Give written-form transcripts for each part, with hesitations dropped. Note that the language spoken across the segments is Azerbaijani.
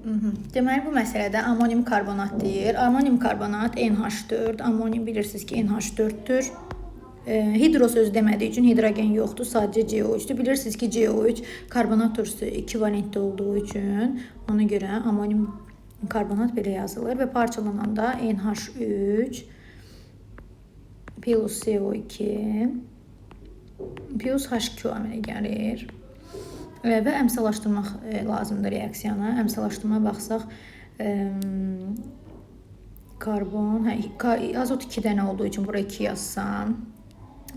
Deməli, bu məsələdə amonium karbonat deyir. Amonium karbonat NH4. Amonium bilirsiniz ki, NH4-dür. Hidro sözü demədiyi üçün hidrogen yoxdur, sadəcə CO3-dür. Bilirsiniz ki, CO3 karbonat turşusu 2 valentli olduğu üçün ona görə amonium karbonat belə yazılır və parçalananda NH3 plus CO2 plus H2 əmələ gəlir. Və əmsallaşdırmaq lazımdır reaksiyanı. Əmsallaşdırmaya baxsaq, karbon, azot 2 dənə olduğu üçün bura 2 yazsam,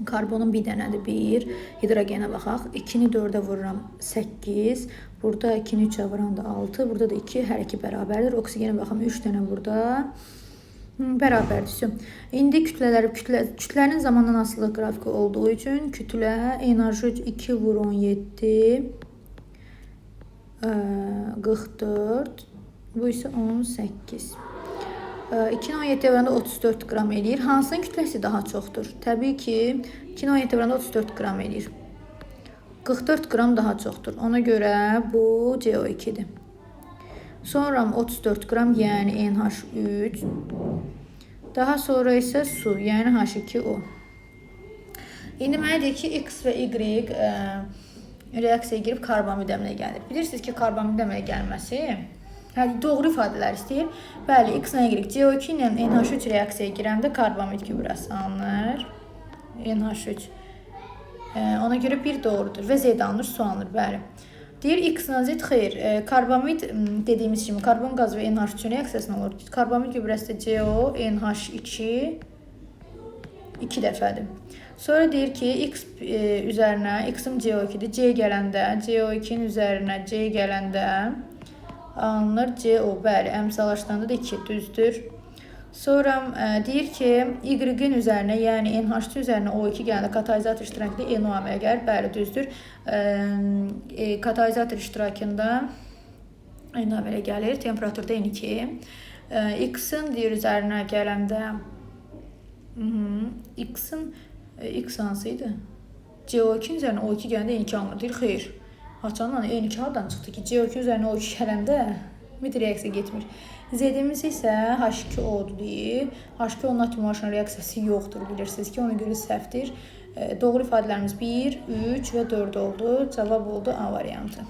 karbonun bir dənədir 1, hidrogenə baxaq, 2-ni 4-ə vururam 8, burada 2-ni 3-ə vururam da 6, burada da 2, hər iki bərabərdir. Oksigenə baxam 3 dənə burada bərabərdir. İndi kütlənin zamandan asılı qrafiki olduğu üçün kütlə NH3 2 vur 17 44, bu isə 18. 2-ni 17 vuranda 34 qram eləyir. Hansının kütləsi daha çoxdur? Təbii ki, 2-ni 17 vuranda 34 qram eləyir. 44 qram daha çoxdur. Ona görə bu CO2-dir. Sonra 34 qram, yəni NH3. Daha sonra isə su, yəni H2O. İndi mənə deyir ki, X və Y reaksiyaya girib karbamid əmələ gəlir. Bilirsiniz ki, karbamid əmələ gəlməsi doğru ifadələr istəyir. Bəli, X nə girik? CO2 ilə NH3 reaksiyaya girəndə karbamid kübrəsi alınır. NH3. Ona görə 1 doğrudur və Z alınır, su alınır. Bəli. Deyir X-la Z xeyr. Karbamid dediyimiz kimi karbon qazı və NH3 reaksiyasına olur. Karbamid kübrəsi CO, NH2 2 dəfədir. Sonra deyir ki, X üzərinə, X-im CO2-dir, C gələndə, CO2-nin üzərinə C gələndə alınır CO, bəli, əmsallaşdıranda da 2, düzdür. Sonra deyir ki, Y-in üzərinə, yəni NH2 üzərinə O2 gələndə katalizator iştirakında NO əmələ gəlir, bəli, düzdür. Katalizator iştirakında NO əmələ gəlir, temperaturda N2. X-in deyir üzərinə gələndə, X hansıydı? CO2 üzərinə O2 gələndə N2 alınır. Deyir, xeyr. Haçanla N2 hardan çıxdı ki? CO2 üzərinə O2 gələndə reaksiya getmir. Z-imiz isə H2O-dur deyir. H2O-nun atomlaşma reaksiyası yoxdur, bilirsiniz ki, ona görə səhvdir. Doğru ifadələrimiz 1, 3 və 4 oldu. Cavab oldu A variantı.